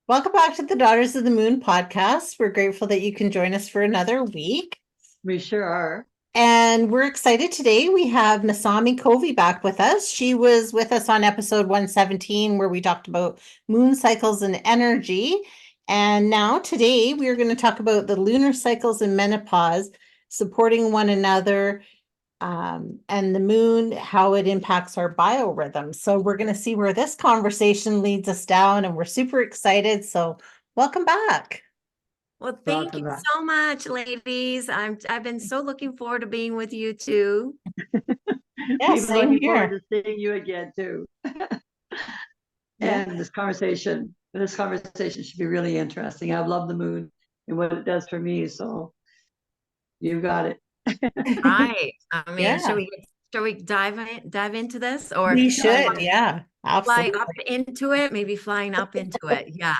Welcome back to the Daughters of the Moon podcast. We're grateful that you can join us for another week. We sure are. And we're excited today. We have Masami Covey back with us. She was with us on episode 117, where we talked about moon cycles and energy. And now today we are going to talk about the lunar cycles and menopause, supporting one another, and the moon, how it impacts our biorhythms. So we're going to see where this conversation leads us down, and we're super excited. So welcome back. Well, thank you Welcome back. so much, ladies. I've been so looking forward to being with you too. Yeah, We've been same looking forward here. to seeing you again too. Yeah. And this conversation should be really interesting. I love the moon and what it does for me. So you got it. Right. I mean, Yeah, shall we dive into this, or we I should. Yeah, fly absolutely. up into it? Maybe flying up into it. Yeah.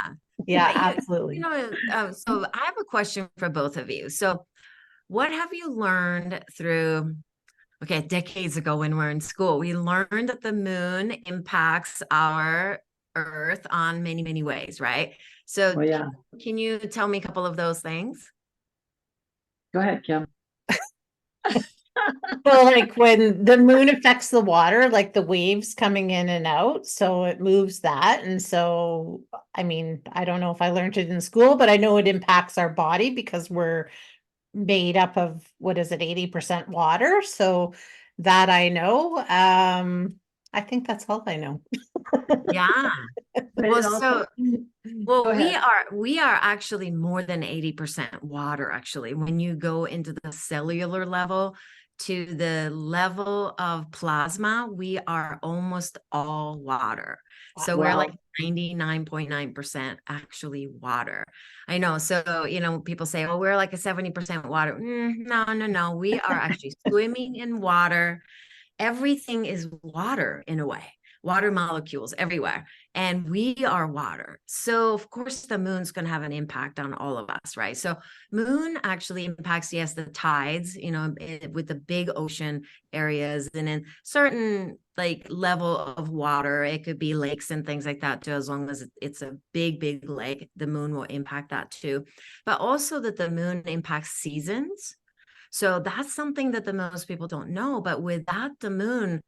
Yeah, But absolutely. so I have a question for both of you. So what have you learned through, okay, decades ago when we're in school, we learned that the moon impacts our Earth on many, many ways, right? So Oh yeah. can you tell me a couple of those things? Go ahead, Kim. So, like when the moon affects the water, like the waves coming in and out, so it moves that. And so, I mean, I don't know if I learned it in school, but I know it impacts our body because we're made up of, what is it, 80% water. So that I know. I think that's all I know. Yeah. But Well, it also, well, go ahead. we are actually more than 80% water, actually. When you go into the cellular level to the level of plasma, we are almost all water. So we're like Wow. 99.9% actually water. I know. So, people say, oh, we're like a 70% water. No, no, no. We are actually swimming in water. Everything is water in a way, water molecules everywhere, and we are water. So of course the moon's going to have an impact on all of us, right? So moon actually impacts, yes, the tides, with the big ocean areas, and in certain like level of water, it could be lakes and things like that too. As long as it's a big lake, the moon will impact that too. But also that the moon impacts seasons. So that's something that the most people don't know. But without the moon,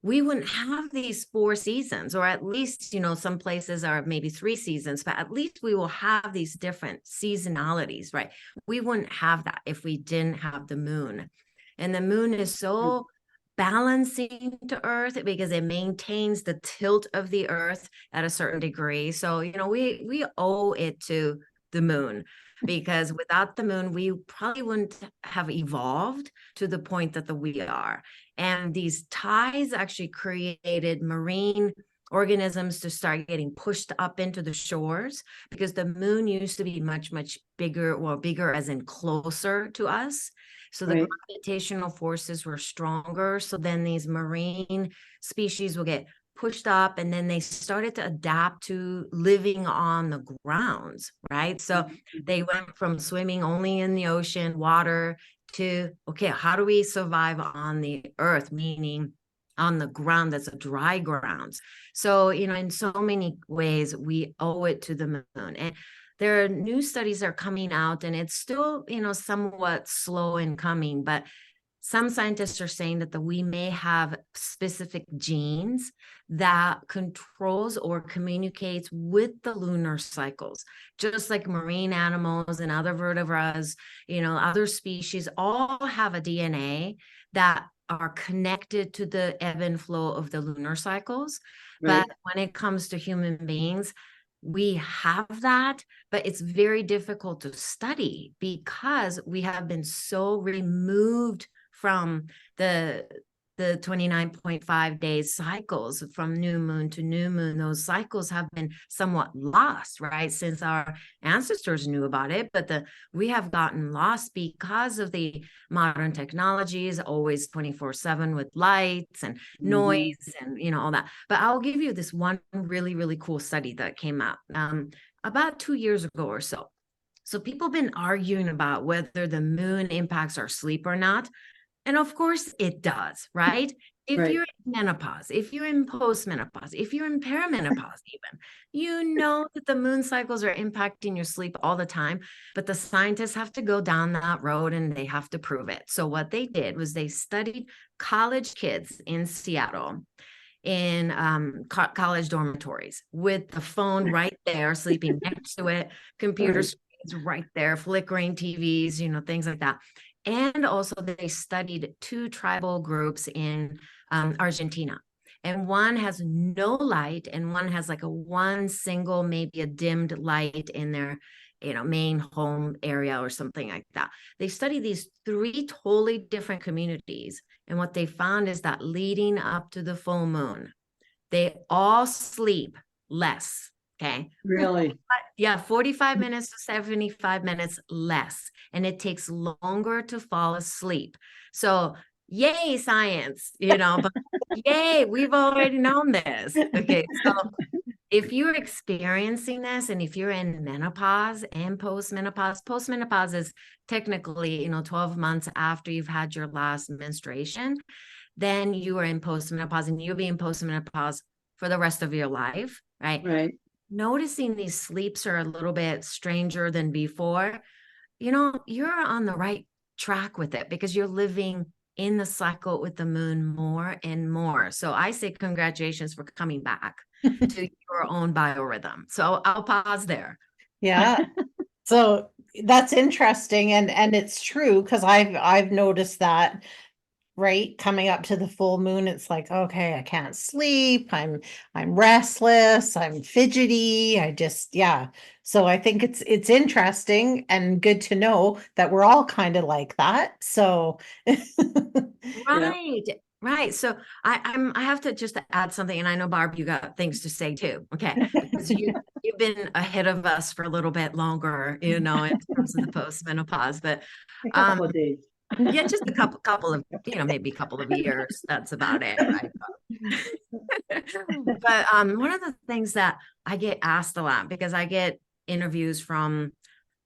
we wouldn't have these 4 seasons, or at least, some places are maybe 3 seasons, but at least we will have these different seasonalities, right? We wouldn't have that if we didn't have the moon. And the moon is so balancing to Earth because it maintains the tilt of the Earth at a certain degree. So, we owe it to the moon, because without the moon, we probably wouldn't have evolved to the point that we are. And these tides actually created marine organisms to start getting pushed up into the shores, because the moon used to be much, much bigger, well, bigger as in closer to us. So the Right. gravitational forces were stronger. So then these marine species will get pushed up, and then they started to adapt to living on the grounds, right? So they went from swimming only in the ocean, water, to, okay, how do we survive on the earth, meaning on the ground that's a dry grounds. So, in so many ways, we owe it to the moon. And there are new studies that are coming out, and it's still, somewhat slow in coming, but some scientists are saying that we may have specific genes that controls or communicates with the lunar cycles, just like marine animals and other vertebrates, other species all have a DNA that are connected to the ebb and flow of the lunar cycles. Right. But when it comes to human beings, we have that, but it's very difficult to study because we have been so removed from the 29.5 days cycles from new moon to new moon. Those cycles have been somewhat lost, right, since our ancestors knew about it, but we have gotten lost because of the modern technologies, always 24/7 with lights and noise and all that. But I'll give you this one really, really cool study that came out about 2 years ago or so. So people have been arguing about whether the moon impacts our sleep or not. And of course it does, right? If Right. you're in menopause, if you're in postmenopause, if you're in perimenopause, even, You know that the moon cycles are impacting your sleep all the time, but the scientists have to go down that road and they have to prove it. So what they did was they studied college kids in Seattle in college dormitories with the phone right there, sleeping next to it, computer screens right there, flickering TVs, things like that. And also they studied two tribal groups in Argentina. And one has no light, and one has like one single, maybe a dimmed light in their, main home area or something like that. They study these three totally different communities. And what they found is that leading up to the full moon, they all sleep less. Okay. Really? Yeah, 45 minutes to 75 minutes less. And it takes longer to fall asleep. So, yay, science, but yay, we've already known this. Okay. So, if you're experiencing this and if you're in menopause and postmenopause is technically, 12 months after you've had your last menstruation, then you are in postmenopause and you'll be in postmenopause for the rest of your life, right? Right. Noticing these sleeps are a little bit stranger than before, you're on the right track with it because you're living in the cycle with the moon more and more. So I say congratulations for coming back to your own biorhythm. So I'll pause there. Yeah. So that's interesting, and it's true because I've noticed that, right, coming up to the full moon, it's like, okay, I can't sleep, I'm restless, I'm fidgety, I just, yeah. So I think it's interesting and good to know that we're all kind of like that. So Right. Right. So I have to just add something, and I know Barb, you got things to say too. Okay. Because you've been ahead of us for a little bit longer, in terms of the postmenopause. But A couple of days. yeah, just a couple of, maybe a couple of years. That's about it, right? But one of the things that I get asked a lot, because I get interviews from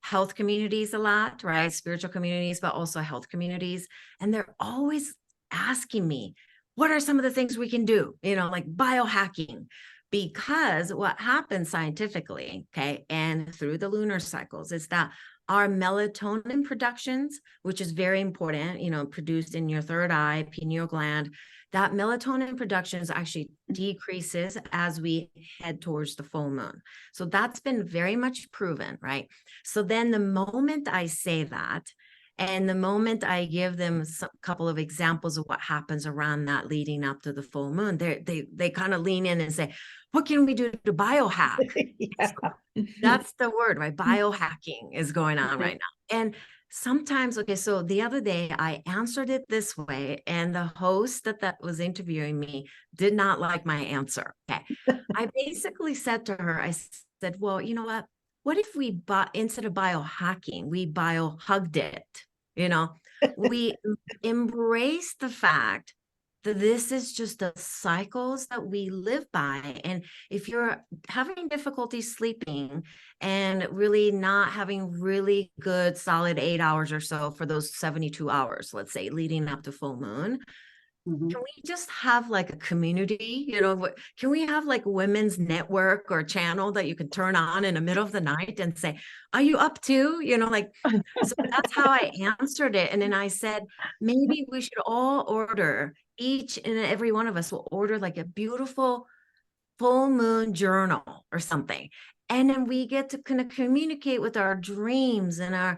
health communities a lot, right? Spiritual communities, but also health communities. And they're always asking me, what are some of the things we can do, like biohacking? Because what happens scientifically, okay, and through the lunar cycles is that our melatonin productions, which is very important, produced in your third eye, pineal gland, that melatonin productions actually decreases as we head towards the full moon. So that's been very much proven, right? So then the moment I say that, and the moment I give them a couple of examples of what happens around that leading up to the full moon, they kind of lean in and say, what can we do to biohack? yeah. So that's the word, right? Biohacking is going on right now. And sometimes, okay, so the other day I answered it this way, and the host that was interviewing me did not like my answer. Okay. I basically said to her, I said, well, you know what? What if we instead of biohacking, we biohugged it? We embrace the fact that this is just the cycles that we live by. And if you're having difficulty sleeping and really not having really good solid 8 hours or so for those 72 hours, let's say, leading up to full moon, can we just have like a community, can we have like women's network or channel that you can turn on in the middle of the night and say, are you up too? So that's how I answered it. And then I said, maybe we should all order, each and every one of us will order like a beautiful full moon journal or something. And then we get to kind of communicate with our dreams and our,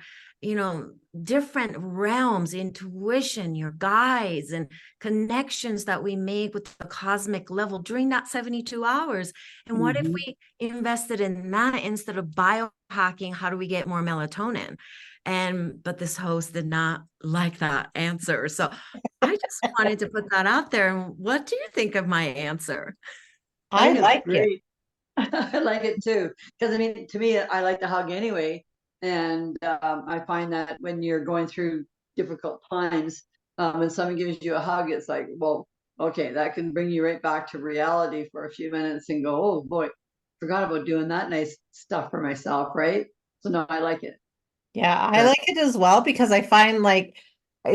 different realms, intuition, your guides and connections that we make with the cosmic level during that 72 hours. And what if we invested in that instead of biohacking? How do we get more melatonin? But this host did not like that answer. So I just wanted to put that out there. And what do you think of my answer? I like it. I like it too. Because to me, I like to hug anyway. And I find that when you're going through difficult times, when someone gives you a hug, it's like, well, okay, that can bring you right back to reality for a few minutes and go, oh boy, forgot about doing that nice stuff for myself, right? So no, I like it. Yeah, I like it as well because I find I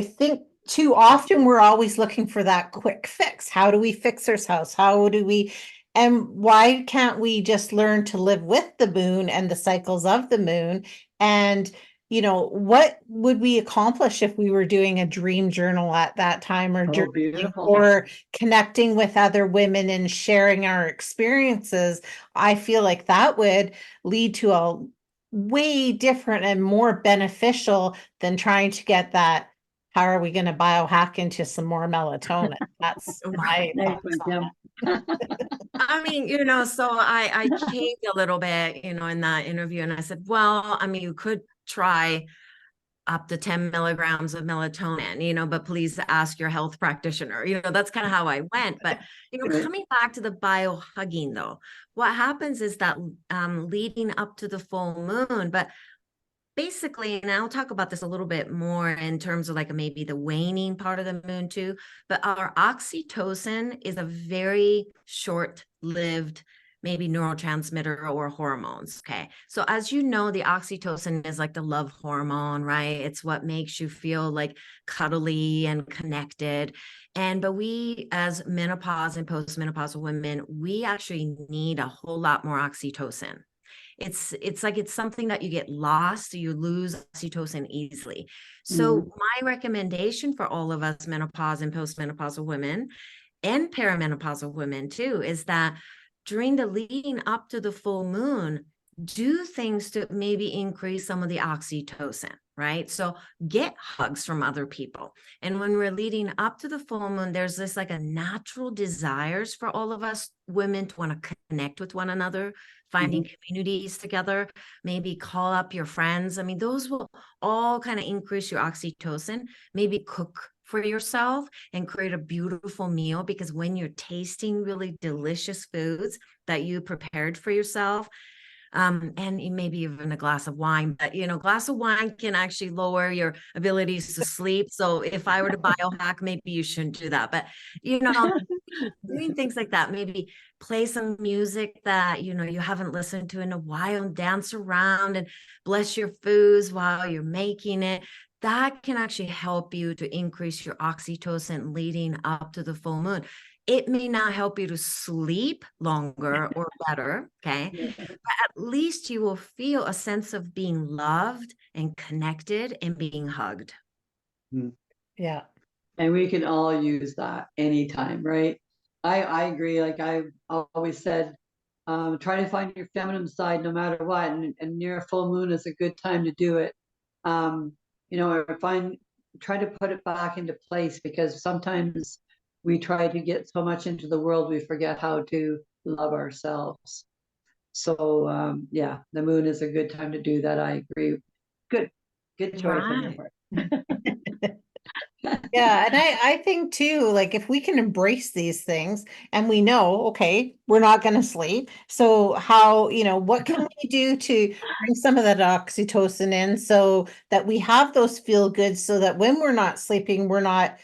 think too often we're always looking for that quick fix. How do we fix ourselves? How do we, And why can't we just learn to live with the moon and the cycles of the moon? And, what would we accomplish if we were doing a dream journal at that time, or Oh, journaling, beautiful. or connecting with other women and sharing our experiences? I feel like that would lead to a way different and more beneficial than trying to get that. How are we going to biohack into some more melatonin? That's my Nice thoughts one, on Kim. I mean, so I caved a little bit, in that interview, and I said, well, I mean, you could try up to 10 milligrams of melatonin, but please ask your health practitioner. That's kind of how I went. But, Right. coming back to the biohugging though, what happens is that leading up to the full moon, but basically, and I'll talk about this a little bit more in terms of like maybe the waning part of the moon too, but our oxytocin is a very short-lived, maybe neurotransmitter or hormones. Okay. So as you know, the oxytocin is like the love hormone, right? It's what makes you feel like cuddly and connected. But we as menopause and postmenopausal women, we actually need a whole lot more oxytocin. It's like it's something that you get lost, you lose oxytocin easily. So my recommendation for all of us menopause and postmenopausal women and perimenopausal women too is that during the leading up to the full moon, do things to maybe increase some of the oxytocin, right? So get hugs from other people. And when we're leading up to the full moon, there's this like a natural desires for all of us women to want to connect with one another, finding communities together, maybe call up your friends. I mean, those will all kind of increase your oxytocin. Maybe cook for yourself and create a beautiful meal, because when you're tasting really delicious foods that you prepared for yourself, and maybe even a glass of wine, but glass of wine can actually lower your abilities to sleep. So if I were to biohack, maybe you shouldn't do that. But doing things like that, maybe play some music that you haven't listened to in a while, and dance around and bless your foods while you're making it. That can actually help you to increase your oxytocin leading up to the full moon. It may not help you to sleep longer or better, okay? But at least you will feel a sense of being loved and connected and being hugged. Yeah. And we can all use that anytime, right? I agree. Like I've always said, try to find your feminine side no matter what. And near a full moon is a good time to do it. Or try to put it back into place, because sometimes we try to get so much into the world, we forget how to love ourselves. So, yeah, the moon is a good time to do that. I agree. Good choice on your Right. part. Yeah, and I think too, like if we can embrace these things and we know, okay, we're not going to sleep. So how, what can we do to bring some of that oxytocin in so that we have those feel good, so that when we're not sleeping, we're not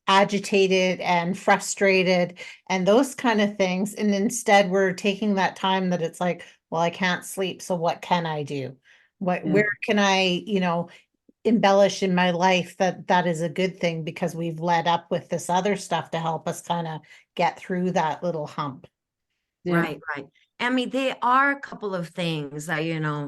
agitated and frustrated and those kind of things. And instead we're taking that time that it's like, well, I can't sleep, so what can I do? Where can I, embellish in my life that is a good thing, because we've led up with this other stuff to help us kind of get through that little hump. Yeah. Right. I mean, there are a couple of things that,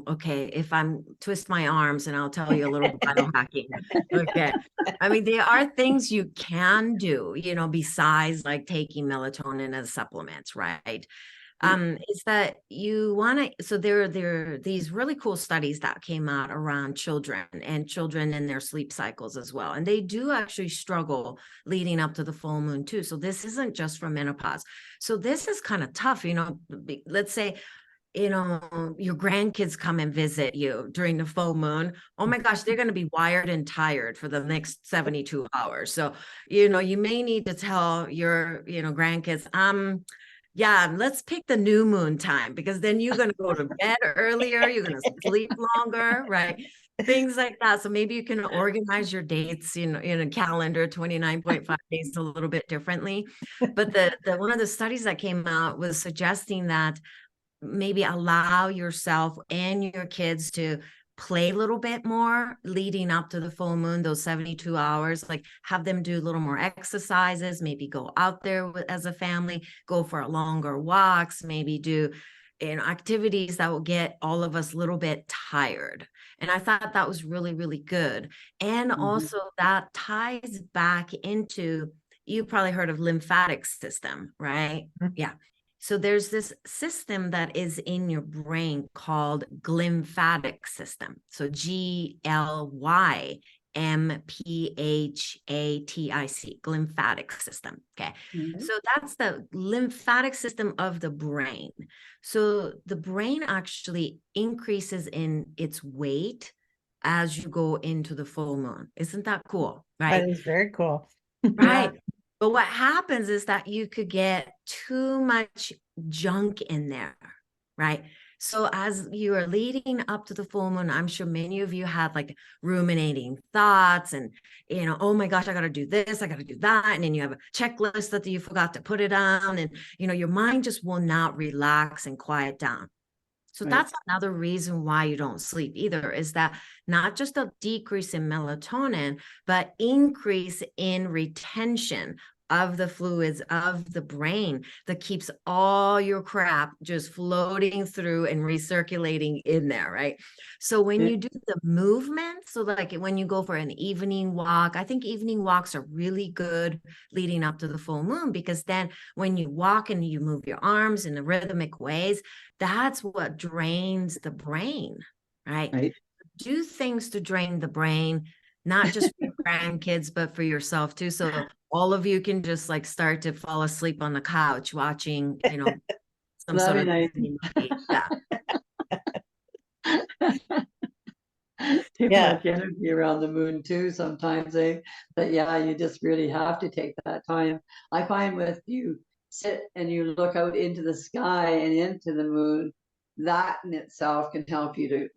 okay, if I'm twist my arms and I'll tell you a little biohacking. Okay. I mean, there are things you can do, besides like taking melatonin as supplements, right? Is that you want to, so there are these really cool studies that came out around children and their sleep cycles as well. And they do actually struggle leading up to the full moon too. So this isn't just for menopause. So this is kind of tough, let's say, your grandkids come and visit you during the full moon. Oh my gosh, they're going to be wired and tired for the next 72 hours. So, you may need to tell your, grandkids, yeah, let's pick the new moon time, because then you're going to go to bed earlier, you're going to sleep longer, right? Things like that. So maybe you can organize your dates in a calendar, 29.5 days, a little bit differently. But the one of the studies that came out was suggesting that maybe allow yourself and your kids to play a little bit more leading up to the full moon, those 72 hours, like have them do a little more exercises, maybe go out there as a family, go for longer walks, maybe do activities that will get all of us a little bit tired. And I thought that was really, really good. And also that ties back into, you probably heard of lymphatic system, right? Yeah. So there's this system that is in your brain called glymphatic system. So GLYMPHATIC, glymphatic system. Okay. So that's the lymphatic system of the brain. So the brain actually increases in its weight as you go into the full moon. Isn't that cool? Right. That is very cool. Right. But what happens is that you could get too much junk in there, right? So as you are leading up to the full moon, I'm sure many of you had like ruminating thoughts and, oh my gosh, I got to do this, I got to do that. And then you have a checklist that you forgot to put it on. And, your mind just will not relax and quiet down. So that's another reason why you don't sleep either, is that not just a decrease in melatonin, but increase in retention of the fluids of the brain that keeps all your crap just floating through and recirculating in there, right? So when you do the movement, so like when you go for an evening walk, I think evening walks are really good leading up to the full moon, because then when you walk and you move your arms in the rhythmic ways, that's what drains the brain, right? Do things to drain the brain, not just for your grandkids, but for yourself too. So all of you can just like start to fall asleep on the couch watching, some sort of movie. Yeah. Too much energy around the moon too sometimes, but yeah, you just really have to take that time. I find with you sit and you look out into the sky and into the moon, that in itself can help you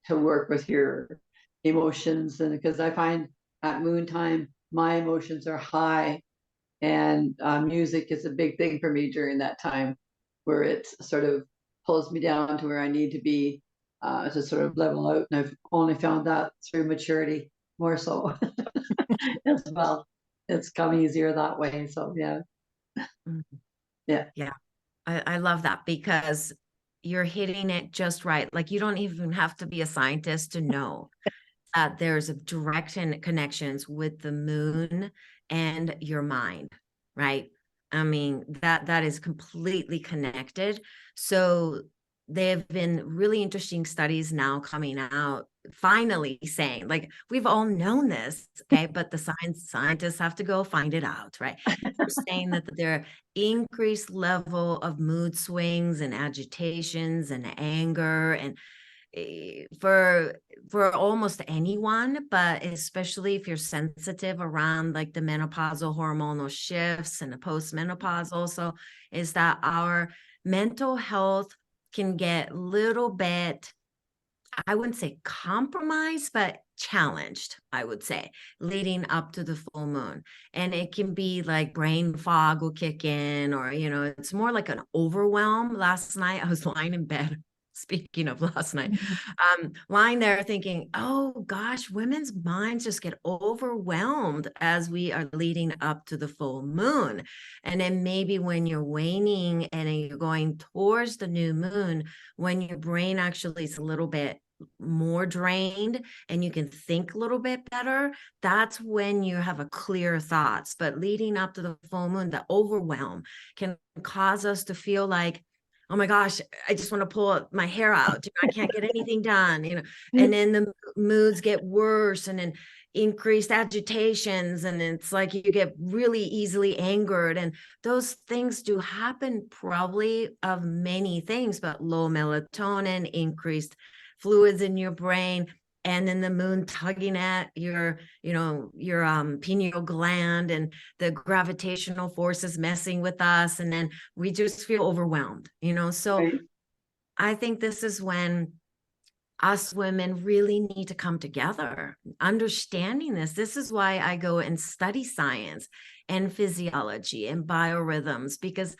to work with your emotions. And because I find at moon time my emotions are high, and music is a big thing for me during that time, where it sort of pulls me down to where I need to be, to sort of level out. And I've only found that through maturity more so as well. It's come easier that way. So yeah. Yeah. I love that, because you're hitting it just right. Like you don't even have to be a scientist to know that there's a direct connections with the moon and your mind, right? I mean, that is completely connected. So there have been really interesting studies now coming out, finally saying, like, we've all known this, okay, but the scientists have to go find it out, right? They're saying that there are increased level of mood swings and agitations and anger, and for almost anyone, but especially if you're sensitive around like the menopausal hormonal shifts and the postmenopausal, so is that our mental health can get a little bit, I wouldn't say compromised, but challenged, I would say, leading up to the full moon. And it can be like brain fog will kick in, or, it's more like an overwhelm. Last night, I was lying in bed. Speaking of last night, lying there thinking, oh gosh, women's minds just get overwhelmed as we are leading up to the full moon. And then maybe when you're waning and you're going towards the new moon, when your brain actually is a little bit more drained and you can think a little bit better, that's when you have a clear thoughts. But leading up to the full moon, the overwhelm can cause us to feel like, oh my gosh, I just want to pull my hair out. I can't get anything done, and then the moods get worse, and then increased agitations. And it's like you get really easily angered. And those things do happen probably of many things, but low melatonin, increased fluids in your brain, and then the moon tugging at your pineal gland, and the gravitational forces messing with us, and then we just feel overwhelmed, so I think this is when us women really need to come together, understanding this is why I go and study science and physiology and biorhythms, because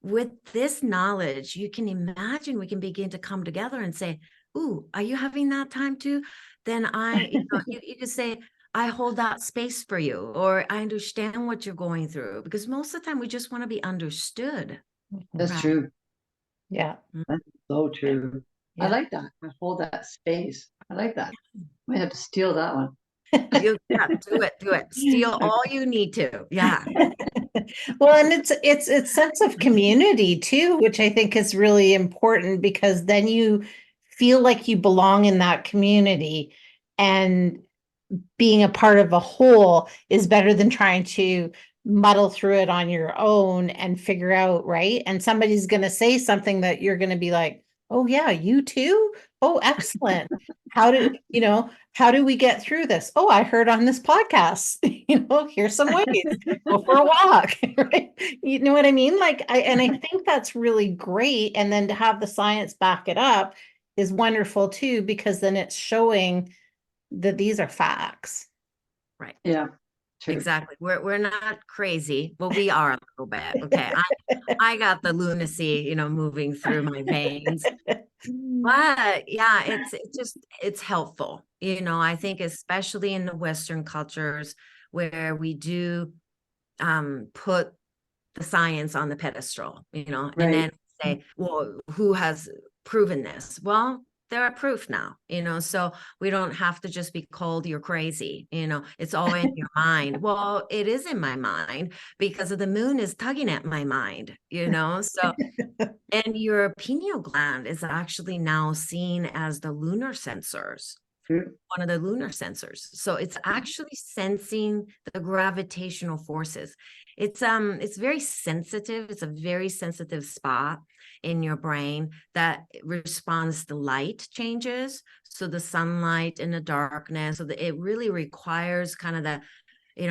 with this knowledge, you can imagine we can begin to come together and say, ooh, are you having that time too? Then you could say, I hold that space for you, or I understand what you're going through, because most of the time we just want to be understood. That's Right. true. Yeah. That's so true. I Yeah. like that. I hold that space. I like that. Might have to steal that one. Yeah, do it. Steal all you need to. Yeah. Well, and it's sense of community too, which I think is really important because then you feel like you belong in that community, and being a part of a whole is better than trying to muddle through it on your own and figure out, right? And somebody's going to say something that you're going to be like, "Oh yeah, you too? Oh, excellent. How do we get through this? Oh, I heard on this podcast, here's some ways. Go for a walk." Right? You know what I mean? I think that's really great. And then to have the science back it up is wonderful too, because then it's showing that these are facts. Right. Yeah, true. Exactly. We're not crazy. Well, we are a little bit. Okay. I got the lunacy, moving through my veins. But yeah, it's helpful. I think especially in the Western cultures where we do put the science on the pedestal, and Right. then say, well, who has proven this? Well, there are proof now, so we don't have to just be called you're crazy, it's all in your mind. Well, it is in my mind because of the moon is tugging at my mind, so and your pineal gland is actually now seen as the lunar sensors, True. one of the lunar sensors. So it's actually sensing the gravitational forces. It's very sensitive. It's a very sensitive spot in your brain that responds to light changes. So the sunlight and the darkness. So it really requires kind of the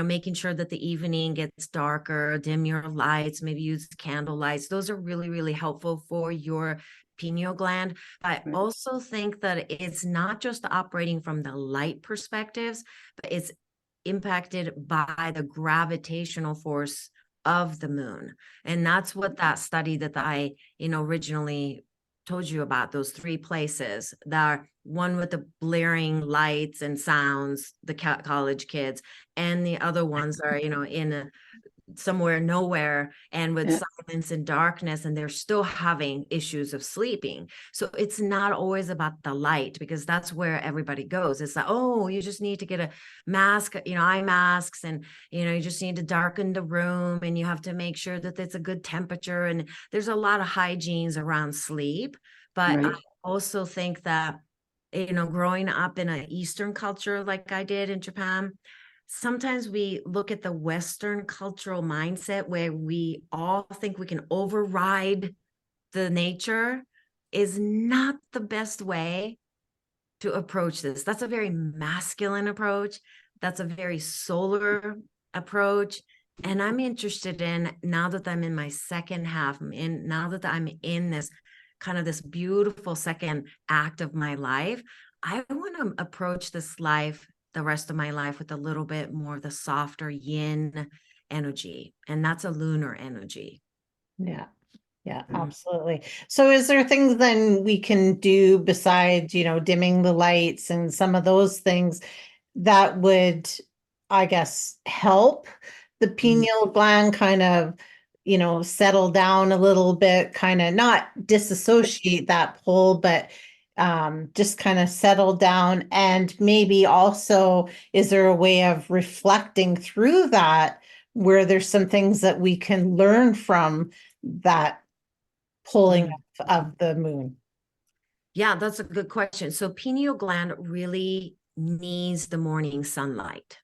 making sure that the evening gets darker, dim your lights, maybe use candle lights. Those are really, really helpful for your pineal gland. I also think that it's not just operating from the light perspectives, but it's impacted by the gravitational force of the moon. And that's what that study that I, originally told you about, those 3 places that are one with the blaring lights and sounds, the college kids, and the other ones are, in somewhere nowhere and with silence and darkness, and they're still having issues of sleeping. So it's not always about the light, because that's where everybody goes. It's like, oh, you just need to get a mask, eye masks, and you just need to darken the room, and you have to make sure that it's a good temperature, and there's a lot of hygienes around sleep. But I also think that growing up in an Eastern culture like I did in Japan, sometimes we look at the Western cultural mindset where we all think we can override the nature is not the best way to approach this. That's a very masculine approach. That's a very solar approach. And I'm interested in, now that I'm in my second half, now that I'm in this kind of this beautiful second act of my life, I want to approach this life, the rest of my life, with a little bit more of the softer yin energy. And that's a lunar energy. Yeah. Yeah, absolutely. So is there things then we can do besides, dimming the lights and some of those things that would, I guess, help the pineal gland kind of, settle down a little bit, kind of not disassociate that pull, but just kind of settle down? And maybe also, is there a way of reflecting through that where there's some things that we can learn from that pulling of the moon? Yeah, that's a good question. So pineal gland really needs the morning sunlight.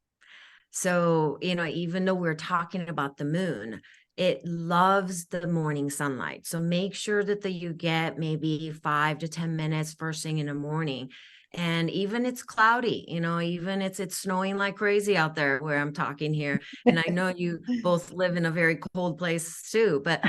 So, even though we're talking about the moon, it loves the morning sunlight. So make sure that you get maybe 5 to 10 minutes first thing in the morning. And even it's cloudy, even it's snowing like crazy out there where I'm talking here. And I know you both live in a very cold place too, but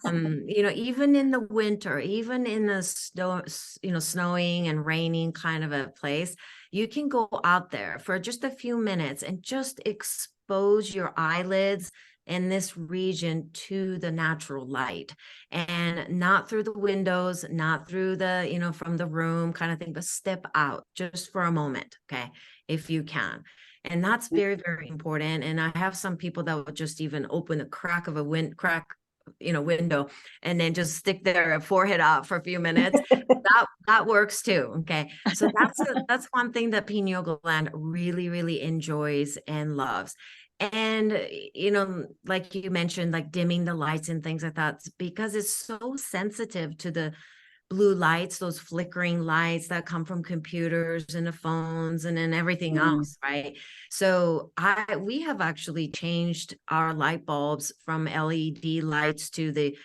even in the winter, even in the snow, snowing and raining kind of a place, you can go out there for just a few minutes and just expose your eyelids in this region to the natural light, and not through the windows, not through the, from the room kind of thing, but step out just for a moment. Okay. If you can. And that's very, very important. And I have some people that would just even open a crack of a window and then just stick their forehead out for a few minutes. That works too. Okay. So that's one thing that pineal gland really, really enjoys and loves. And, like you mentioned, like dimming the lights and things like that, because it's so sensitive to the blue lights, those flickering lights that come from computers and the phones and then everything else, right? So we have actually changed our light bulbs from LED lights to the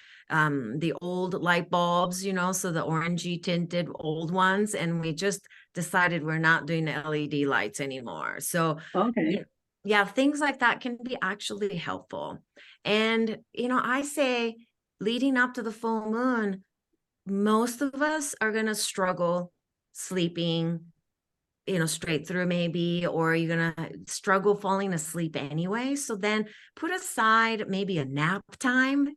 old light bulbs, so the orangey tinted old ones, and we just decided we're not doing the LED lights anymore. So Okay. yeah, things like that can be actually helpful. And I say leading up to the full moon, most of us are going to struggle sleeping, straight through maybe, or you're going to struggle falling asleep anyway. So then put aside maybe a nap time,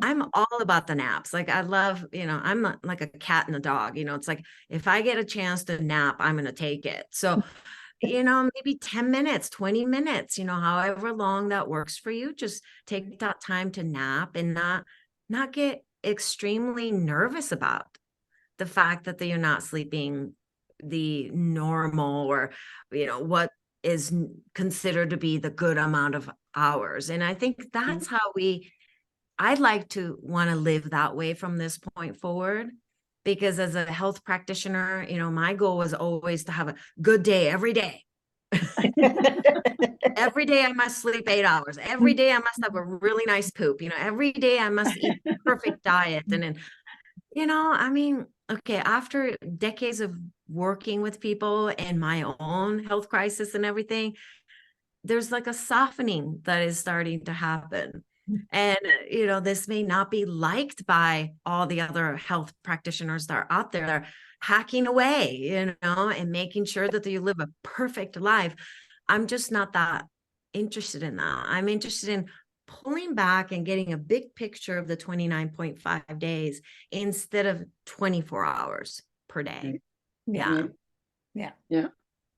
I'm all about the naps. Like I love, I'm like a cat and a dog, it's like, if I get a chance to nap, I'm going to take it. So, maybe 10 minutes, 20 minutes, however long that works for you, just take that time to nap and not get extremely nervous about the fact that you're not sleeping the normal, or what is considered to be the good amount of hours. And I think that's how I'd like to want to live that way from this point forward, because as a health practitioner, my goal was always to have a good day every day. Every day I must sleep 8 hours. Every day I must have a really nice poop. Every day I must eat perfect diet. And then, okay, after decades of working with people and my own health crisis and everything, there's like a softening that is starting to happen. And, this may not be liked by all the other health practitioners that are out there that are hacking away, and making sure that you live a perfect life. I'm just not that interested in that. I'm interested in pulling back and getting a big picture of the 29.5 days instead of 24 hours per day. Yeah. Yeah.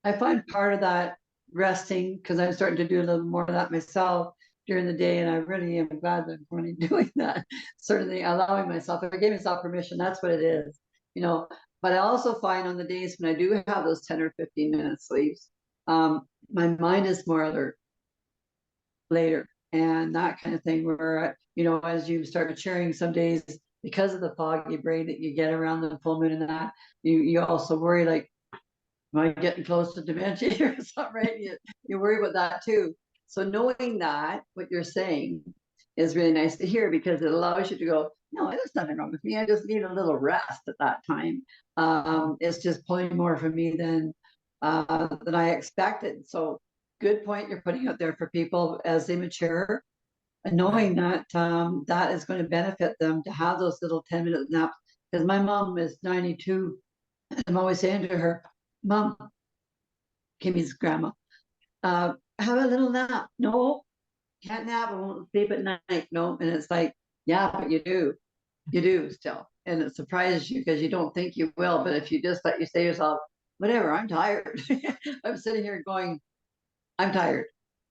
I find part of that resting, because I'm starting to do a little more of that myself during the day, and I really am glad that I'm currently doing that. Certainly allowing myself, I gave myself permission, that's what it is, But I also find on the days when I do have those 10 or 15 minute sleeps, my mind is more alert later, and that kind of thing, where, as you start maturing, some days, because of the foggy brain that you get around the full moon and that, you also worry, like, am I getting close to dementia or something, right? You worry about that too. So knowing that, what you're saying is really nice to hear, because it allows you to go, no, there's nothing wrong with me. I just need a little rest at that time. It's just pulling more from me than I expected. So good point you're putting out there for people as they mature, and knowing that that is going to benefit them to have those little 10-minute naps. Because my mom is 92. I'm always saying to her, Mom, Kimmy's grandma, have a little nap. No, can't nap. I won't sleep at night. No. And it's like, yeah, but you do. You do still. And it surprises you because you don't think you will. But if you just let you say to yourself, whatever, I'm tired. I'm sitting here going, I'm tired.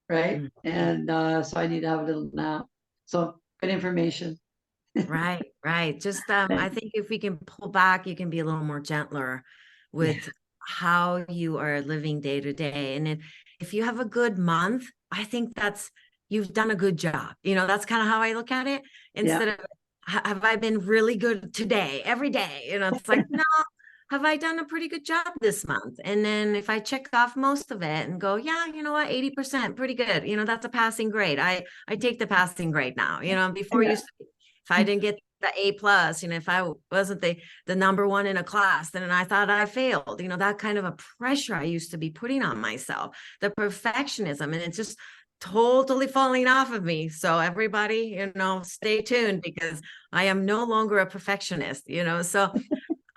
Right. Mm-hmm. And so I need to have a little nap. So good information. Right. Just, I think if we can pull back, you can be a little more gentler with how you are living day to day. And if you have a good month, I think you've done a good job. That's kind of how I look at it. Instead of, have I been really good today, every day? It's like, no, have I done a pretty good job this month? And then if I check off most of it and go, yeah, you know what, 80%, pretty good. That's a passing grade. I take the passing grade now. Before you, if I didn't get the A+, if I wasn't the number one in a class, then I thought I failed, that kind of a pressure I used to be putting on myself, the perfectionism, and it's just totally falling off of me. So everybody, stay tuned, because I am no longer a perfectionist, so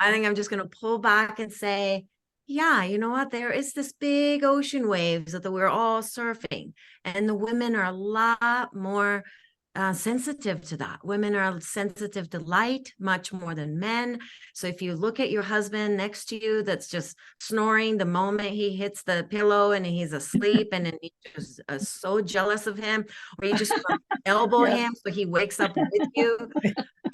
I think I'm just going to pull back and say, yeah, you know what? There is this big ocean waves that we're all surfing, and the women are a lot more sensitive to that. Women are sensitive to light much more than men. So if you look at your husband next to you that's just snoring the moment he hits the pillow and he's asleep, and then you're just so jealous of him, or you just want to elbow Yeah. him so he wakes up with you.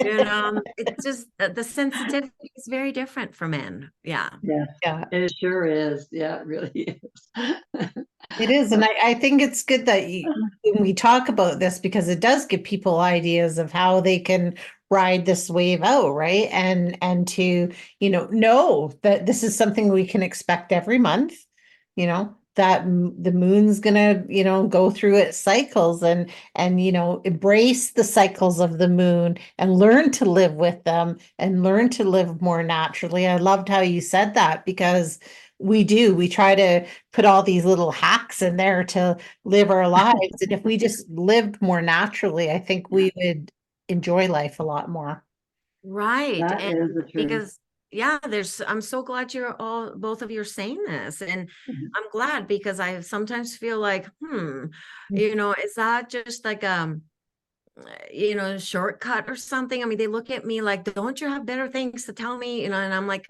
You know, it's just the sensitivity is very different for men. Yeah. Yeah, Yeah. it sure is. Yeah, it really is. It is, and I think it's good that when we talk about this, because it does give people ideas of how they can ride this wave out, right? And to, know that this is something we can expect every month, that the moon's gonna, go through its cycles, and embrace the cycles of the moon and learn to live with them and learn to live more naturally. I loved how you said that, because we try to put all these little hacks in there to live our lives. And if we just lived more naturally, I think we would enjoy life a lot more. Right. That And is the truth. because, yeah, I'm so glad both of you are saying this. And Mhm. I'm glad, because I sometimes feel like, is that just like, shortcut or something? I mean, they look at me like, don't you have better things to tell me? And I'm like,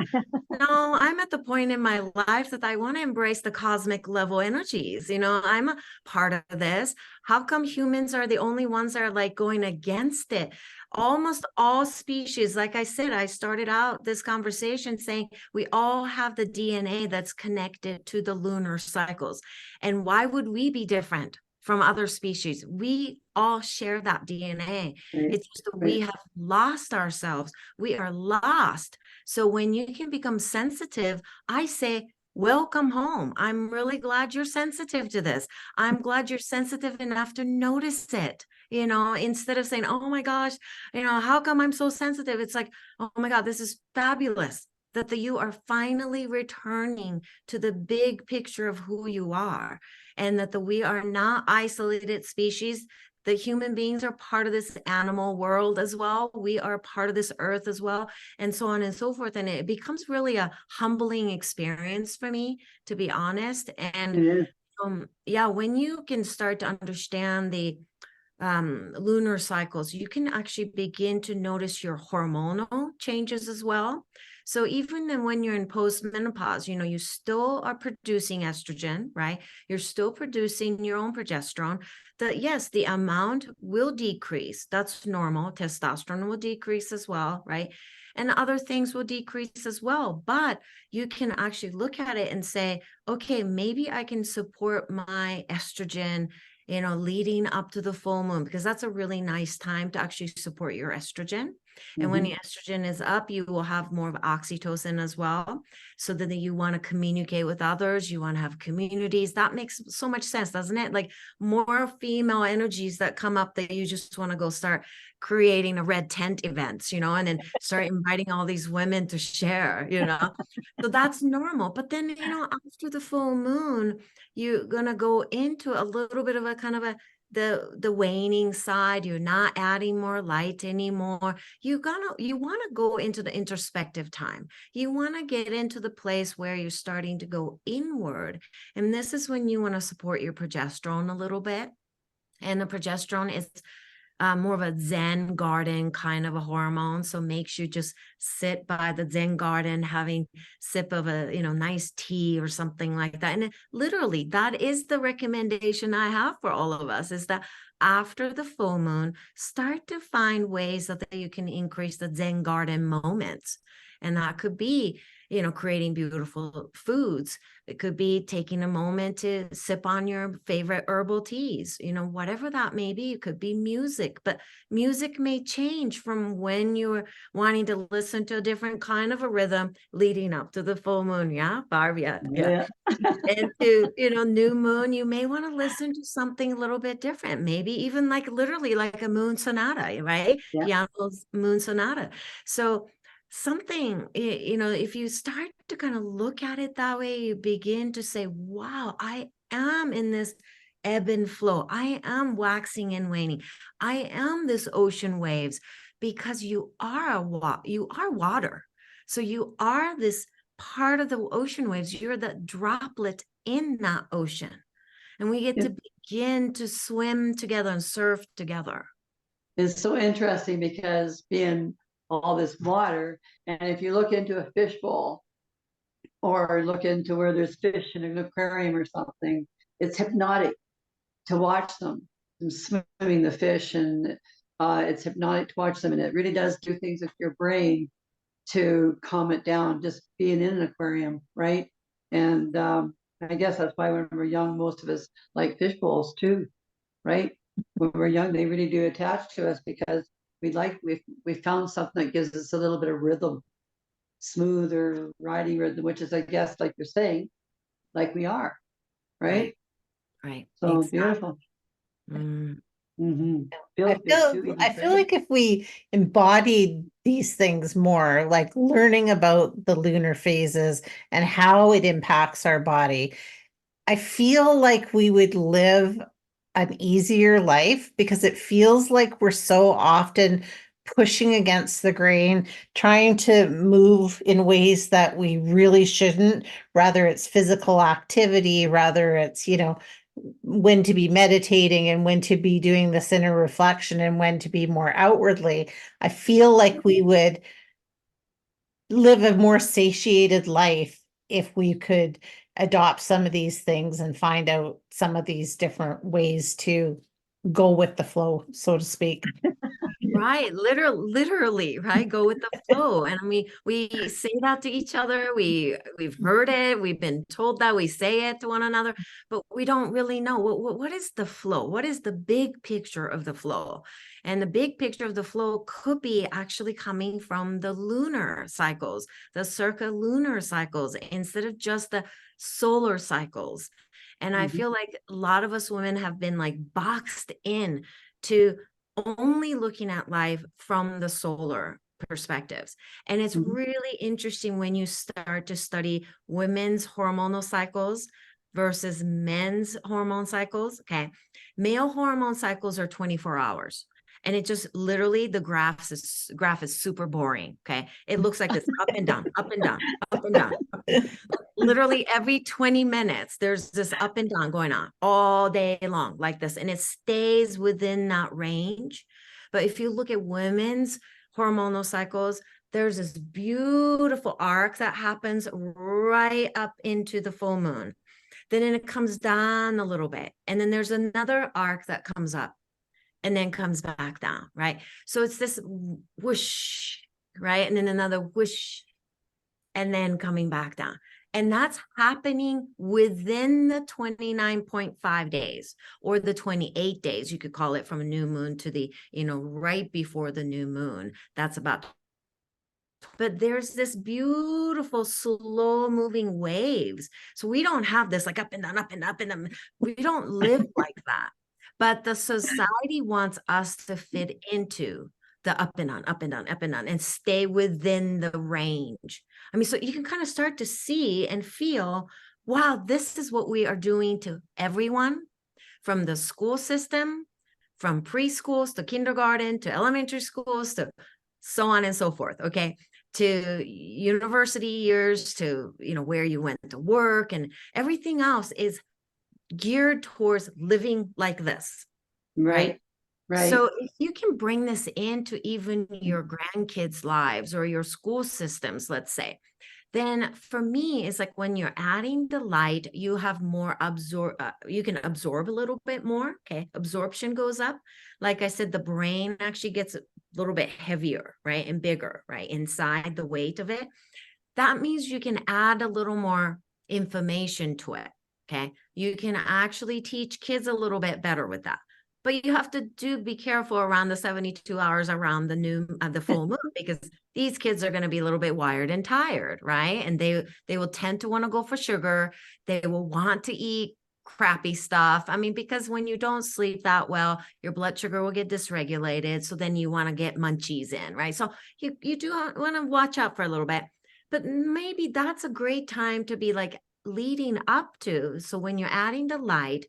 no, I'm at the point in my life that I want to embrace the cosmic level energies. I'm a part of this. How come humans are the only ones that are like going against it? Almost all species, like I said, I started out this conversation saying we all have the DNA that's connected to the lunar cycles. And why would we be different from other species? We all share that DNA. Right, It's just that we right. have lost ourselves. We are lost. So when you can become sensitive, I say, welcome home. I'm really glad you're sensitive to this. I'm glad you're sensitive enough to notice it. Instead of saying, oh my gosh, how come I'm so sensitive? It's like, oh my God, this is fabulous that you are finally returning to the big picture of who you are, and that we are not isolated species. The human beings are part of this animal world as well. We are part of this earth as well, and so on and so forth. And it becomes really a humbling experience for me, to be honest. It And is. yeah, when you can start to understand the lunar cycles, you can actually begin to notice your hormonal changes as well. So even when you're in post-menopause, you still are producing estrogen, right? You're still producing your own progesterone. Yes, the amount will decrease. That's normal. Testosterone will decrease as well, right? And other things will decrease as well. But you can actually look at it and say, okay, maybe I can support my estrogen leading up to the full moon, because that's a really nice time to actually support your estrogen. And when Mhm. the estrogen is up, you will have more of oxytocin as well. So that you want to communicate with others, you want to have communities. That makes so much sense, doesn't it? Like more female energies that come up, that you just want to go start creating a red tent events, and then start inviting all these women to share, So that's normal. But then, after the full moon, you're gonna go into a little bit of a kind of the waning side. You're not adding more light anymore. You want to go into the introspective time. You want to get into the place where you're starting to go inward, and this is when you want to support your progesterone a little bit. And the progesterone is more of a Zen garden kind of a hormone. So makes you just sit by the Zen garden, having sip of a, nice tea or something like that. And literally that is the recommendation I have for all of us, is that after the full moon, start to find ways that you can increase the Zen garden moments. And that could be, creating beautiful foods. It could be taking a moment to sip on your favorite herbal teas, whatever that may be. It could be music, but music may change from when you're wanting to listen to a different kind of a rhythm leading up to the full moon. Yeah, Barb, yeah. Yeah. And to, new moon, you may want to listen to something a little bit different, maybe even like literally like a moon sonata, right? Yeah. Piano's moon sonata. So something, if you start to kind of look at it that way, you begin to say, wow, I am in this ebb and flow. I am waxing and waning. I am this ocean waves, because you are water. So you are this part of the ocean waves. You're the droplet in that ocean. And we get to begin to swim together and surf together. It's so interesting because being all this water, and if you look into a fishbowl or look into where there's fish in an aquarium or something, it's hypnotic to watch them swimming the fish, and it's hypnotic to watch them, and it really does do things with your brain to calm it down, just being in an aquarium, right? And I guess that's why when we're young, most of us like fish bowls too, right? When we're young, they really do attach to us because we found something that gives us a little bit of rhythm, smooth or riding rhythm, which is, I guess, like you're saying, like we are, right? Right. So Exactly. beautiful. Mm. Mm-hmm. I feel like if we embodied these things more, like learning about the lunar phases and how it impacts our body, I feel like we would live an easier life because it feels like we're so often pushing against the grain, trying to move in ways that we really shouldn't, rather it's physical activity, rather it's, when to be meditating and when to be doing this inner reflection and when to be more outwardly. I feel like we would live a more satiated life if we could adopt some of these things and find out some of these different ways to go with the flow, so to speak. Right, literally, right? Go with the flow. And I mean, we say that to each other. We've heard it. We've been told that. We say it to one another, but we don't really know what is the flow. What is the big picture of the flow? And the big picture of the flow could be actually coming from the lunar cycles, the circa lunar cycles, instead of just the solar cycles. And I feel like a lot of us women have been like boxed in to only looking at life from the solar perspectives. And it's really interesting when you start to study women's hormonal cycles versus men's hormone cycles. Okay. Male hormone cycles are 24 hours. And it just literally the graph is super boring. Okay. It looks like this up and down, up and down, up and down. Literally every 20 minutes, there's this up and down going on all day long like this, and it stays within that range. But if you look at women's hormonal cycles, there's this beautiful arc that happens right up into the full moon. Then it comes down a little bit, and then there's another arc that comes up and then comes back down, right? So it's this whoosh, right? And then another whoosh, and then coming back down. And that's happening within the 29.5 days or the 28 days, you could call it, from a new moon to the, right before the new moon. That's about. But there's this beautiful slow moving waves. So we don't have this like up and down, up and up and down. We don't live like that. But the society wants us to fit into the up and down, up and down, up and down, and stay within the range. I mean, so you can kind of start to see and feel, wow, this is what we are doing to everyone, from the school system, from preschools to kindergarten to elementary schools to so on and so forth. Okay. To university years, to, where you went to work, and everything else is geared towards living like this. Right. So if you can bring this into even your grandkids' lives or your school systems, let's say, then for me, it's like when you're adding the light, you have more you can absorb a little bit more. Okay. Absorption goes up. Like I said, the brain actually gets a little bit heavier, right? And bigger, right? Inside the weight of it. That means you can add a little more information to it. Okay. You can actually teach kids a little bit better with that. But you have to be careful around the 72 hours around the full moon, because these kids are going to be a little bit wired and tired, right? And they will tend to want to go for sugar. They will want to eat crappy stuff. I mean, because when you don't sleep that well, your blood sugar will get dysregulated. So then you want to get munchies in, right? So you do want to watch out for a little bit. But maybe that's a great time to be like leading up to. So when you're adding the light,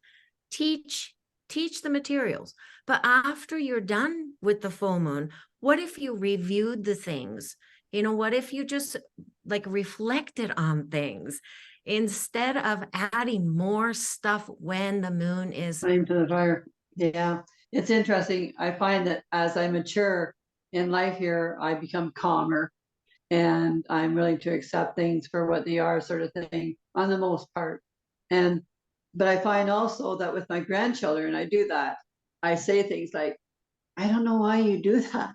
teach the materials. But after you're done with the full moon, what if you reviewed the things what if you just like reflected on things instead of adding more stuff when the moon is Flame to the fire. Yeah, it's interesting. I find that as I mature in life here, I become calmer and I'm willing to accept things for what they are, sort of thing, on the most part. And but I find also that with my grandchildren, I do that. I say things like, I don't know why you do that.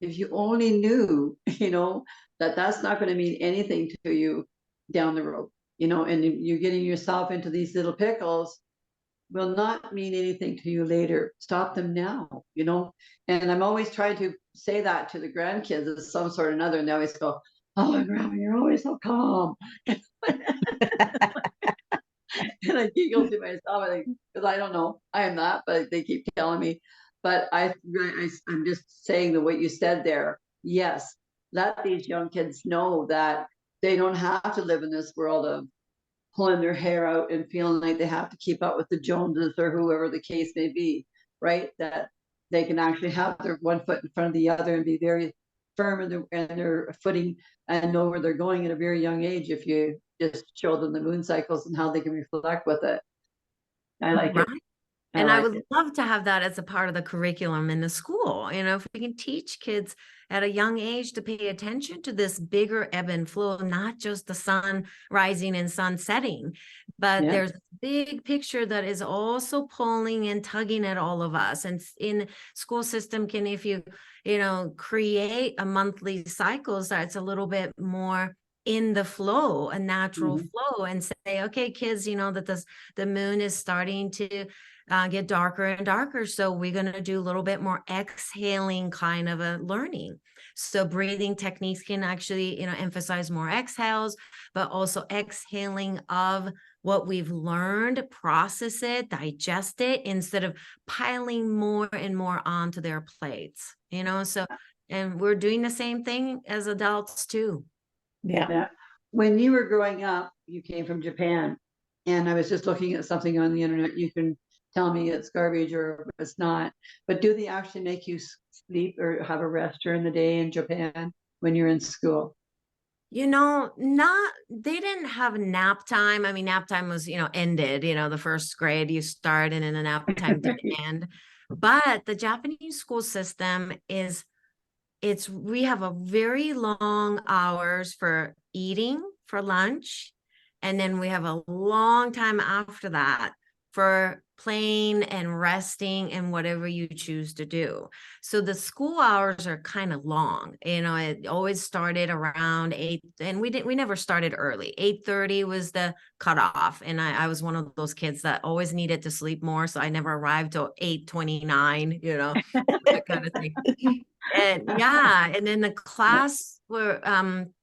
If you only knew, that that's not going to mean anything to you down the road, and you're getting yourself into these little pickles will not mean anything to you later. Stop them now. And I'm always trying to say that to the grandkids of some sort or another. And they always go, oh, Grandma, you're always so calm. And I giggle to myself, because I don't know, I am not, but they keep telling me. But I'm just saying that what you said there, yes, let these young kids know that they don't have to live in this world of pulling their hair out and feeling like they have to keep up with the Joneses or whoever the case may be, right? That they can actually have their one foot in front of the other and be very firm in their footing and know where they're going at a very young age if you just show them the moon cycles and how they can reflect with it. I like it. right. I And I like would it. love to have that as a part of the curriculum in the school. If we can teach kids at a young age to pay attention to this bigger ebb and flow, not just the sun rising and sun setting, but Yeah. there's a big picture that is also pulling and tugging at all of us. And in school system can, if you, create a monthly cycle so it's a little bit more in the flow, a natural flow, and say, okay, kids, that the moon is starting to get darker and darker. So we're going to do a little bit more exhaling kind of a learning. So breathing techniques can actually, emphasize more exhales, but also exhaling of what we've learned, process it, digest it, instead of piling more and more onto their plates, so, and we're doing the same thing as adults too. Yeah. When you were growing up, you came from Japan, and I was just looking at something on the internet. You can tell me it's garbage or it's not, but do they actually make you sleep or have a rest during the day in Japan when you're in school? They didn't have nap time. I mean, nap time was, ended, the first grade you start and then the nap time did end. But the Japanese school system we have a very long hours for eating for lunch. And then we have a long time after that for playing and resting and whatever you choose to do. So the school hours are kind of long. It always started around 8, and we never started early. 8:30 was the cutoff. And I was one of those kids that always needed to sleep more. So I never arrived till 8:29, that kind of thing. And yeah, and then the class were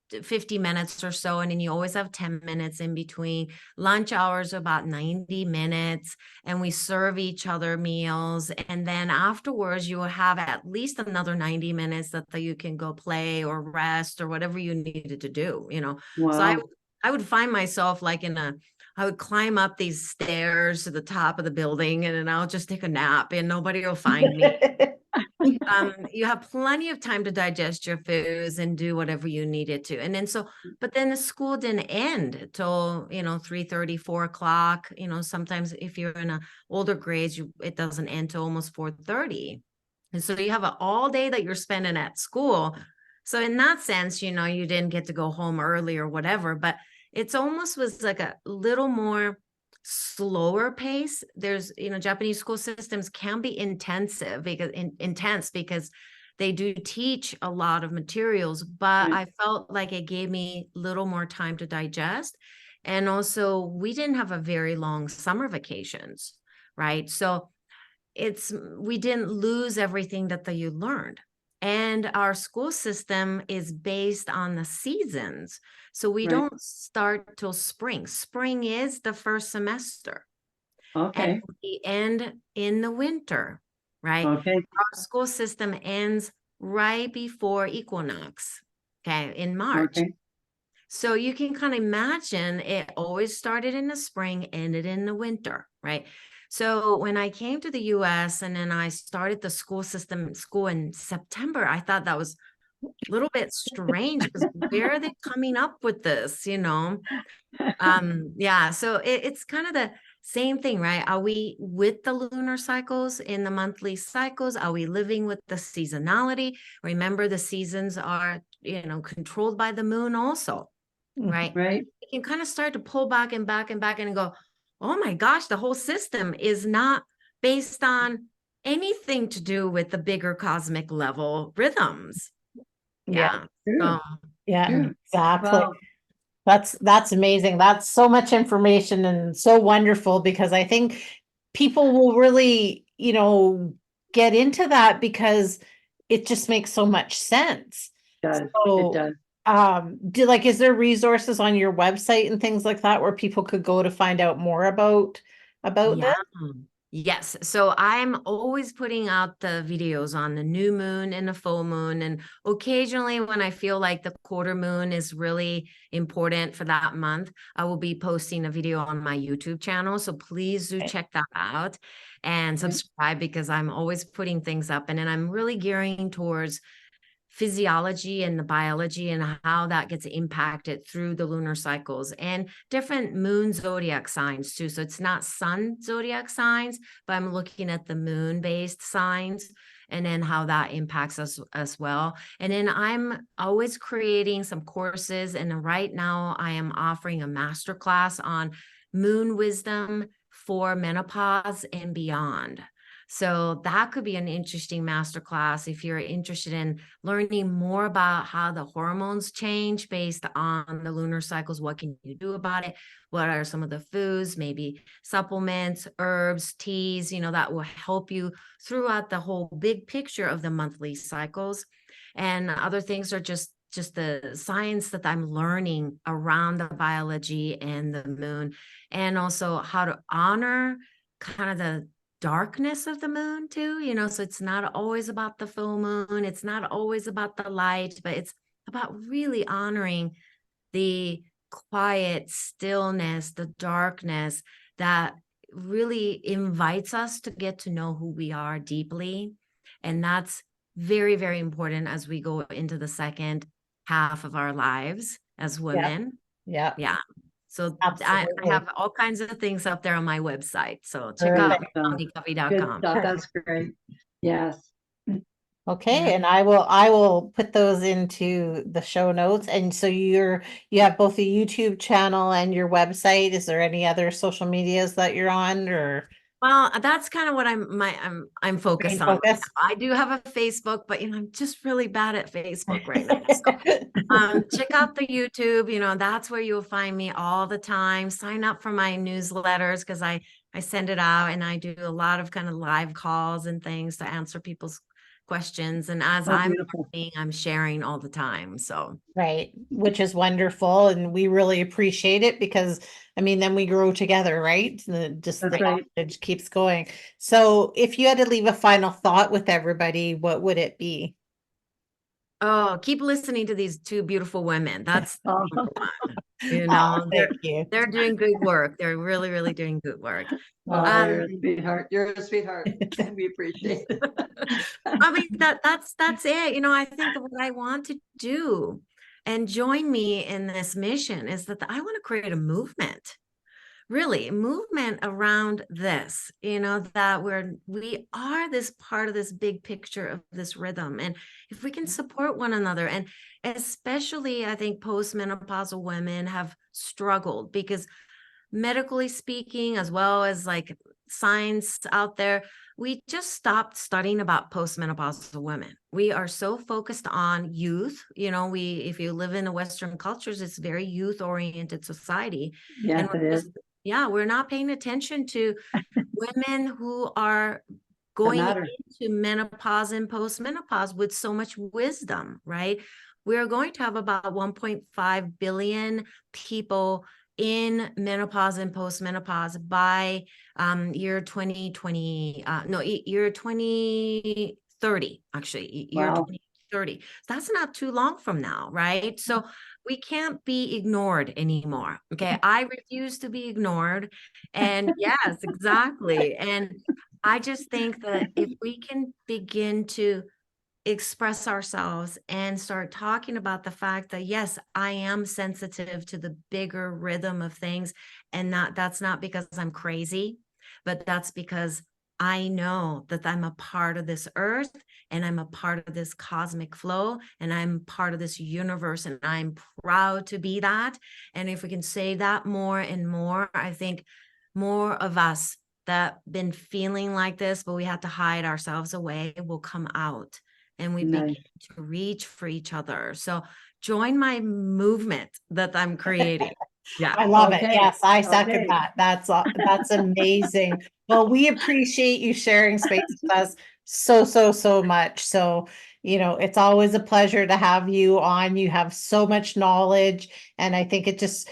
50 minutes or so, and then you always have 10 minutes in between. Lunch hours are about 90 minutes, and we serve each other meals. And then afterwards, you will have at least another 90 minutes that you can go play or rest or whatever you needed to do, So Wow. I would find myself like I would climb up these stairs to the top of the building, and then I'll just take a nap and nobody will find me. You have plenty of time to digest your foods and do whatever you needed to. And then but then the school didn't end till, 3:30, 4 o'clock. Sometimes if you're in a older grades, it doesn't end till almost 4:30. And so you have an all day that you're spending at school. So in that sense, you didn't get to go home early or whatever, but it's almost was like a little more slower pace. There's, Japanese school systems can be intense because they do teach a lot of materials, but Right. I felt like it gave me a little more time to digest. And also we didn't have a very long summer vacations, right? So we didn't lose everything that you learned. And our school system is based on the seasons. So we Right. don't start till spring. Spring is the first semester. And Okay. we end in the winter, right? Okay. Our school system ends right before equinox, okay, in March. Okay. So you can kind of imagine it always started in the spring, ended in the winter, right? So when I came to the US and then I started the school in September, I thought that was little bit strange because where are they coming up with this, yeah, so it's kind of the same thing, right? Are we with the lunar cycles in the monthly cycles? Are we living with the seasonality? Remember, the seasons are, controlled by the moon also, right? Right. You can kind of start to pull back and back and back and go, oh my gosh, the whole system is not based on anything to do with the bigger cosmic level rhythms. Yeah. So Yeah, True. exactly. Wow. That's amazing. That's so much information and so wonderful because I think people will really, get into that because it just makes so much sense. It does. It So, does. is there resources on your website and things like that where people could go to find out more about yeah. this? Yes. So I'm always putting out the videos on the new moon and the full moon. And occasionally, when I feel like the quarter moon is really important for that month, I will be posting a video on my YouTube channel. So please do check that out and subscribe because I'm always putting things up. And then I'm really gearing towards physiology and the biology and how that gets impacted through the lunar cycles and different moon zodiac signs too. So it's not sun zodiac signs, but I'm looking at the moon based signs and then how that impacts us as well. And then I'm always creating some courses. And right now I am offering a masterclass on moon wisdom for menopause and beyond. So that could be an interesting masterclass if you're interested in learning more about how the hormones change based on the lunar cycles. What can you do about it? What are some of the foods, maybe supplements, herbs, teas, that will help you throughout the whole big picture of the monthly cycles. And other things are just the science that I'm learning around the biology and the moon, and also how to honor kind of the darkness of the moon too, so it's not always about the full moon, it's not always about the light, but it's about really honoring the quiet stillness, the darkness that really invites us to get to know who we are deeply. And that's very, very important as we go into the second half of our lives as women. Yeah. Yeah. So I Absolutely. have all kinds of things up there on my website. So check out Perfect. Good masamicovey.com. stuff. That's great. Yes. Okay, Yeah. and I will put those into the show notes. And so you have both a YouTube channel and your website. Is there any other social medias that you're on or Well, that's kind of what I'm main focused on right focus? now. I do have a Facebook, but I'm just really bad at Facebook right now. So check out the YouTube, that's where you'll find me all the time. Sign up for my newsletters because I send it out and I do a lot of kind of live calls and things to answer people's questions. And as Oh, I'm beautiful. learning, I'm sharing all the time. So Right, which is wonderful, and we really appreciate it because then we grow together, right? Just That's the right. message keeps going. So if you had to leave a final thought with everybody, what would it be? oh, keep listening to these two beautiful women. That's Oh, number one. Oh, thank you. They're doing good work. They're really, really doing good work. oh, you're a sweetheart. You're a sweetheart. We appreciate it. I mean that's it. I think what I want to do and join me in this mission is that I want to create a movement. Really, a movement around this, that we are this part of this big picture of this rhythm. And if we can support one another, and especially I think postmenopausal women have struggled because medically speaking, as well as like science out there, we just stopped studying about postmenopausal women. We are so focused on youth. If you live in the Western cultures, it's very youth oriented society. Yes, And it is. we're not paying attention to women who are That going matter. into menopause and postmenopause with so much wisdom, right? We are going to have about 1.5 billion people in menopause and postmenopause by year 2020, year 2030, actually, year Wow. 2030. That's not too long from now, right? So we can't be ignored anymore. Okay. I refuse to be ignored. And yes, exactly. And I just think that if we can begin to express ourselves and start talking about the fact that, yes, I am sensitive to the bigger rhythm of things. And that's not because I'm crazy, but that's because I know that I'm a part of this earth and I'm a part of this cosmic flow and I'm part of this universe and I'm proud to be that. And if we can say that more and more, I think more of us that been feeling like this, but we have to hide ourselves away, will come out and we begin Nice. to reach for each other. So join my movement that I'm creating. Yeah. I love it. Okay. Yes, I second Okay. that. That's amazing. Well, we appreciate you sharing space with us so much. So, it's always a pleasure to have you on. You have so much knowledge, and I think it just,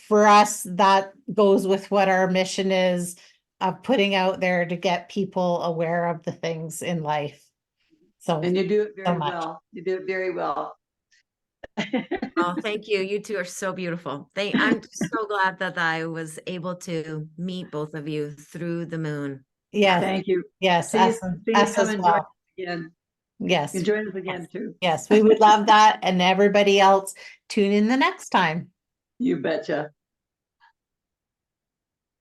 for us, that goes with what our mission is of putting out there to get people aware of the things in life. So, And you do it so very much. well. You do it very well. Oh, thank you. You two are so beautiful. I'm just so glad that I was able to meet both of you through the moon. Yes, Thank you. yes, See you, us, see you us come as and join us well. again. Yes, You can join us again yes, too. yes, we would love that. And everybody else, tune in the next time. You betcha.